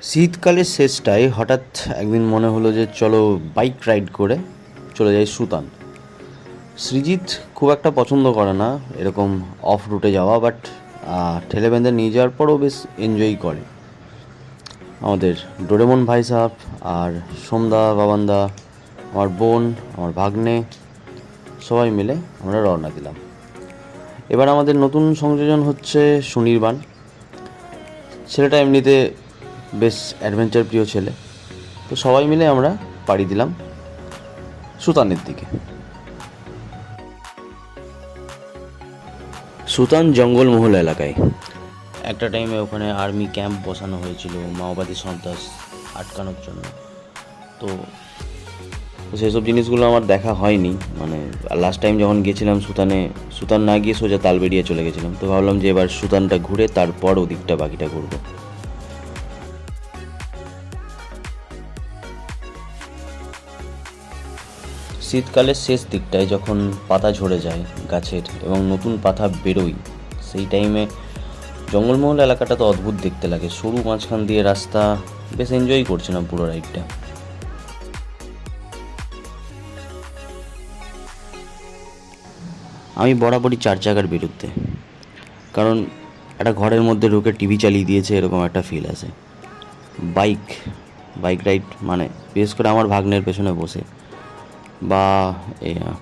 শীতকালের শেষটায় হঠাৎ একদিন মনে হলো যে চলো বাইক রাইড করে চলে যাই সুতান। সৃজিত খুব একটা পছন্দ করে না এরকম অফ রুটে যাওয়া, বাট ঠেলে বেঁধে নিয়ে যাওয়ার পরও বেশ এনজয় করে। আমাদের ডোরেমন ভাই সাহেব আর সোমদা, বাবানদা, আমার বোন, আমার ভাগ্নে, সবাই মিলে আমরা রওনা দিলাম। এবার আমাদের নতুন সংযোজন হচ্ছে সুনির্বাণ। ছেলেটা এমনিতে বেশ অ্যাডভেঞ্চার প্রিয় ছেলে, তো সবাই মিলে আমরা পাড়ি দিলাম সুতানের দিকে। সুতান জঙ্গলমহল এলাকায় একটা টাইমে ওখানে আর্মি ক্যাম্প বসানো হয়েছিল মাওবাদী সন্ত্রাস আটকানোর জন্য। তো সেসব জিনিসগুলো আমার দেখা হয়নি, মানে লাস্ট টাইম যখন গেছিলাম সুতান না গিয়ে সোজা তালবেড়িয়া চলে গেছিলাম। তো ভাবলাম যে এবার সুতানটা ঘুরে তারপর ওদিকটা বাকিটা ঘুরবো। শীতকালের শেষ দিকটায় যখন পাতা ঝরে যায় গাছের এবং নতুন পাতা বেরোয়, সেই টাইমে জঙ্গলমহল এলাকাটা তো অদ্ভুত দেখতে লাগে। সরু মাঝখান দিয়ে রাস্তা, বেশ এনজয় করছিলাম পুরো রাইডটা। আমি বরাবরই 4 চাকার বিরুদ্ধে, কারণ একটা ঘরের মধ্যে ঢুকে টিভি চালিয়ে দিয়েছে এরকম একটা ফিল আসে। বাইক বাইক রাইড মানে বিশেষ করে আমার ভাগ্নের পেছনে বসে, বা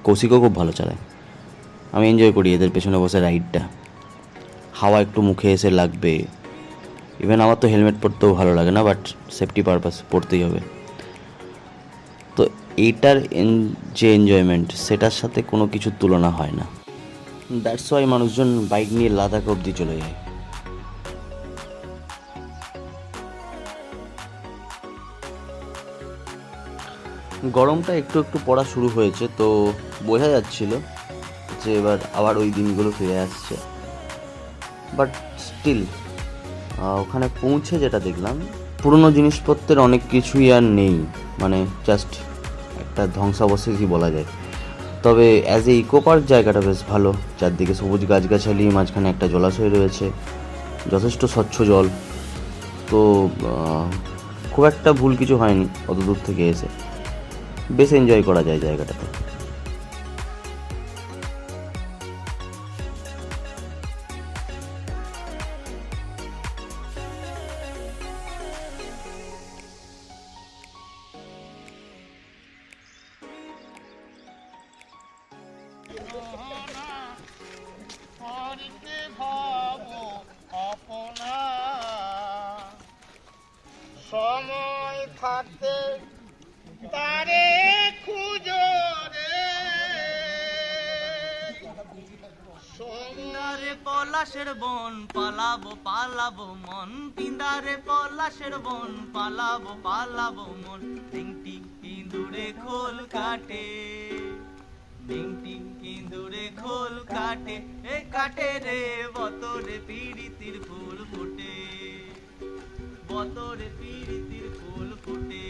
কৌশিকও খুব ভালো চালায়, আমি এনজয় করি এদের পেছনে বসে রাইডটা। হাওয়া একটু মুখে এসে লাগবে। ইভেন আমার তো হেলমেট পরতেও ভালো লাগে না, বাট সেফটি পারপাস পরতেই হবে। তো এইটার যে এনজয়মেন্ট, সেটার সাথে কোনো কিছুর তুলনা হয় না। দ্যাটস ওয়াই মানুষজন বাইক নিয়ে লাদাখ অবধি চলে যায়। গরমটা একটু একটু পড়া শুরু হয়েছে, তো বোঝা যাচ্ছিল যে এবার আবার ওই দিনগুলো ফিরে আসছে। বাট স্টিল ওখানে পৌঁছে যেটা দেখলাম, পুরনো জিনিসপত্রের অনেক কিছুই আর নেই, মানে জাস্ট একটা ধ্বংসাবশেষই বলা যায়। তবে অ্যাজ এ ইকো পার্ক জায়গাটা বেশ ভালো, চারদিকে সবুজ গাছগাছালি, মাঝখানে একটা জলাশয় রয়েছে, যথেষ্ট স্বচ্ছ জল। তো খুব একটা ভুল কিছু হয়নি অত দূর থেকে এসে, বেশ এনজয় করা যায় জায়গাটাতে। হরিকে ভাব আপনা সময় থাকতে তারে খুঁজো রে পিন্দারে পলাশের বন পালাবো পালাবো মন, পিন্দারে পলাশের বন পালাবো পালাবো মন। টিং টিং ইঁদুরে খোল কাটে, টিং টিং ইঁদুরে খোল কাটে, এ কাটে রে বতরে পিরিতির ফুল ফুটে, বতরে পিরিতির ফুল ফুটে।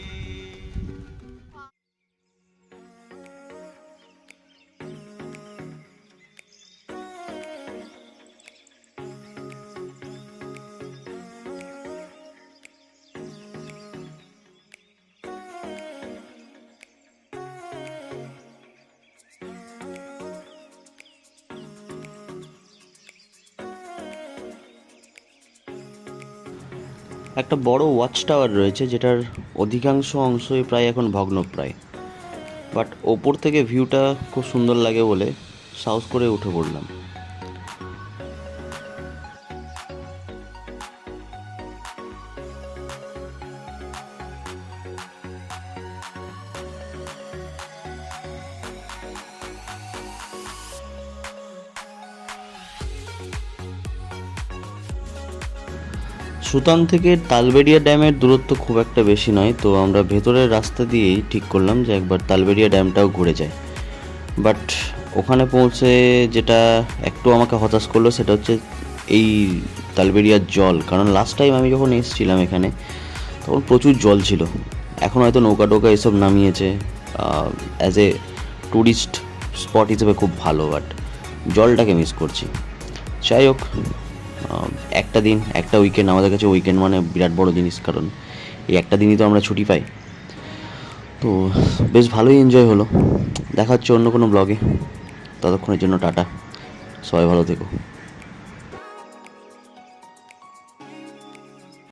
একটা বড় ওয়াচ টাওয়ার রয়েছে, যেটার অধিকাংশ অংশই প্রায় এখন ভগ্নপ্রায়, বাট ওপর থেকে ভিউটা খুব সুন্দর লাগে বলে সাহস করে উঠে পড়লাম। সুতান থেকে তালবেড়িয়া ড্যামের দূরত্ব খুব একটা বেশি নয়, তো আমরা ভেতরের রাস্তা দিয়েই ঠিক করলাম যে একবার তালবেড়িয়া ড্যামটাও ঘুরে যায়। বাট ওখানে পৌঁছে যেটা একটু আমাকে হতাশ করলো সেটা হচ্ছে এই তালবেড়িয়ার জল, কারণ লাস্ট টাইম আমি যখন এসেছিলাম এখানে তখন প্রচুর জল ছিল। এখন হয়তো নৌকা টোকা এসব নামিয়েছে, অ্যাজ এ ট্যুরিস্ট স্পট হিসেবে খুব ভালো, বাট জলটাকে মিস করছি। যাই হোক, একটা দিন একটা উইকেন্ড আমাদের কাছে উইকেন্ড মানে বিরাট বড় জিনিস, কারণ এই একটা দিনই তো আমরা ছুটি পাই। তো বেশ ভালোই এনজয় হলো। দেখা হচ্ছে অন্য কোনো ব্লগে। ততক্ষণের জন্য টাটা, সবাই ভালো থেকো।